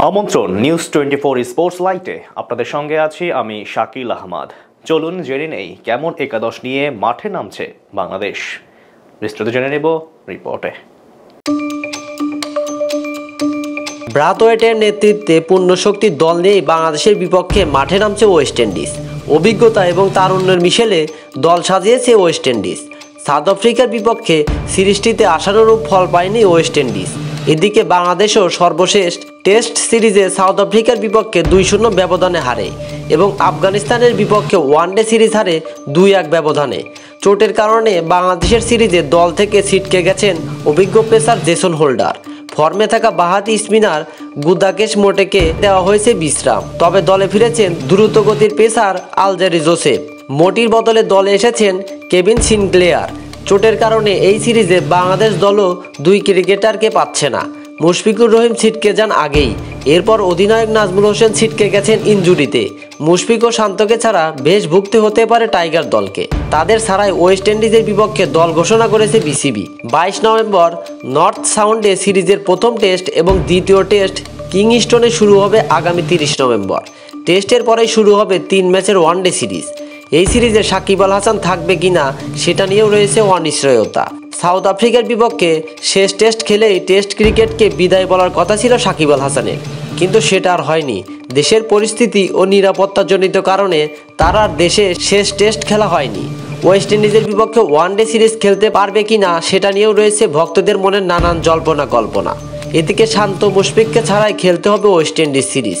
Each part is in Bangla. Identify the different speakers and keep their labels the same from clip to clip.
Speaker 1: আমন্ত্রণ নিউজ 24 স্পোর্টস লাইটে আপনাদের সঙ্গে আছি আমি শাকিল আহমদ। চলুন জেনে নেই কেমন একাদশ নিয়ে মাঠে নামছে বাংলাদেশ। বিস্তারিত জেনে নেব রিপোর্টে।
Speaker 2: ব্রাথওয়েটের নেতৃত্বে পূর্ণশক্তির দল নিয়ে বাংলাদেশের বিপক্ষে মাঠে নামছে ওয়েস্ট ইন্ডিজ। অভিজ্ঞতা এবং তারুণ্যের মিশেলে দল সাজিয়েছে ওয়েস্ট ইন্ডিজ। সাউথ আফ্রিকার বিপক্ষে সিরিজটিতে আশানুরূপ ফল পায়নি ওয়েস্ট ইন্ডিজ। এদিকে বাংলাদেশও সর্বশেষ টেস্ট সিরিজে সাউথ আফ্রিকার বিপক্ষে 2-0 ব্যবধানে হারে এবং আফগানিস্তানের বিপক্ষে ওয়ানডে সিরিজ হারে 2-1 ব্যবধানে। চোটের কারণে বাংলাদেশের সিরিজে দল থেকে ছিটকে গেছেন অভিজ্ঞ পেসার জেসন হোল্ডার। ফর্মে থাকা বাঁহাতি স্পিনার গুদাকেশ মোটেকে দেওয়া হয়েছে বিশ্রাম, তবে দলে ফিরেছেন দ্রুতগতির পেসার আলজারি জোসেফ। মোটির বদলে দলে এসেছেন কেভিন সিনক্লেয়ার। চোটের কারণে এই সিরিজে বাংলাদেশ দলও 2 ক্রিকেটারকে পাচ্ছে না। মুশফিকুর রহিম ছিটকে যান আগেই, এরপর অধিনায়ক নাজমুল হোসেন ছিটকে গেছেন ইনজুরিতে। মুশফিক ও শান্তকে ছাড়া বেশ ভুগতে হতে পারে টাইগার দলকে। তাদের ছাড়াই ওয়েস্ট ইন্ডিজের বিপক্ষে দল ঘোষণা করেছে বিসিবি। 22 নভেম্বর নর্থ সাউন্ডে সিরিজের প্রথম টেস্ট এবং দ্বিতীয় টেস্ট কিংস্টনে শুরু হবে আগামী 30 নভেম্বর। টেস্টের পরেই শুরু হবে 3 ম্যাচের ওয়ানডে সিরিজ। এই সিরিজে সাকিব আল হাসান থাকবে কিনা সেটা নিয়েও রয়েছে অনিশ্চয়তা। সাউথ আফ্রিকার বিপক্ষে শেষ টেস্ট খেলেই টেস্ট ক্রিকেটকে বিদায় বলার কথা ছিল সাকিব আল হাসানের, কিন্তু সেটা আর হয়নি। দেশের পরিস্থিতি ও নিরাপত্তাজনিত কারণে তার আর দেশে শেষ টেস্ট খেলা হয়নি। ওয়েস্ট ইন্ডিজের বিপক্ষে ওয়ানডে সিরিজ খেলতে পারবে কিনা সেটা নিয়েও রয়েছে ভক্তদের মনে নানান জল্পনা কল্পনা। এদিকে শান্ত মুশফিককে ছাড়াই খেলতে হবে ওয়েস্ট ইন্ডিজ সিরিজ।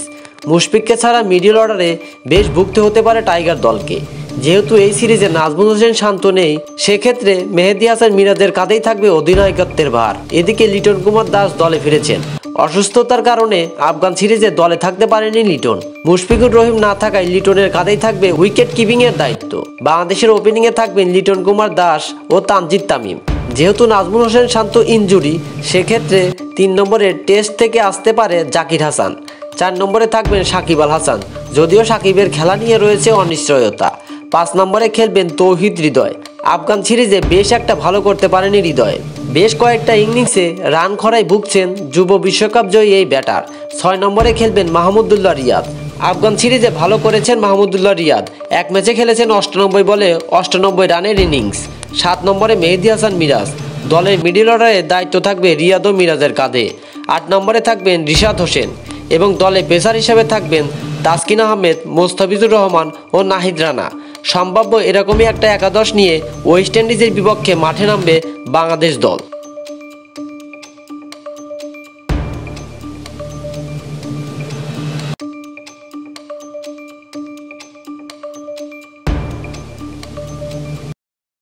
Speaker 2: মুশফিককে ছাড়া মিডল অর্ডারে বেশ ভুগতে হতে পারে টাইগার দলকে। যেহেতু এই সিরিজে নাজমুল হোসেন শান্ত নেই, সেক্ষেত্রে মেহেদী হাসান মিরাজের কাঁধেই থাকবে অধিনায়কত্বের ভার। এদিকে লিটন কুমার দাস দলে ফিরেছেন। অসুস্থতার কারণে আফগান সিরিজে দলে থাকতে পারেনি লিটন। মুশফিকুর রহিম না থাকায় লিটনের কাঁধেই থাকবে উইকেট কিপিংয়ের দায়িত্ব। বাংলাদেশের ওপেনিংয়ে থাকবেন লিটন কুমার দাস ও তানজিদ তামিম। যেহেতু নাজমুল হোসেন শান্ত ইনজুরি, সেক্ষেত্রে 3 নম্বরে টেস্ট থেকে আসতে পারে জাকির হাসান। 4 নম্বরে থাকবেন সাকিব আল হাসান, যদিও সাকিবের খেলা নিয়ে রয়েছে অনিশ্চয়তা। 5 নম্বরে খেলবেন তৌহিদ হৃদয়। আফগান সিরিজে বেশ একটা ভালো করতে পারেনি হৃদয়। বেশ কয়েকটা ইনিংসে রান খরায় ভুগছেন যুব বিশ্বকাপ জয়ী এই ব্যাটার। 6 নম্বরে খেলবেন মাহমুদুল্লাহ রিয়াদ। আফগান সিরিজে ভালো করেছেন মাহমুদুল্লাহ রিয়াদ। 1 ম্যাচে খেলেছেন 98 বলে 98 রানের ইনিংস। 7 নম্বরে মেহেদী হাসান মিরাজ। দলের মিডল অর্ডারের দায়িত্ব থাকবে রিয়াদ ও মিরাজের কাঁধে। 8 নম্বরে থাকবেন রিশাদ হোসেন এবং দলে পেসার হিসেবে থাকবেন তাসকিন আহমেদ, মোস্তাফিজুর রহমান ও নাহিদ রানা। সম্ভাব্য এরকমই একটা একাদশ নিয়ে ওয়েস্ট ইন্ডিজের বিপক্ষে মাঠে নামবে বাংলাদেশ দল।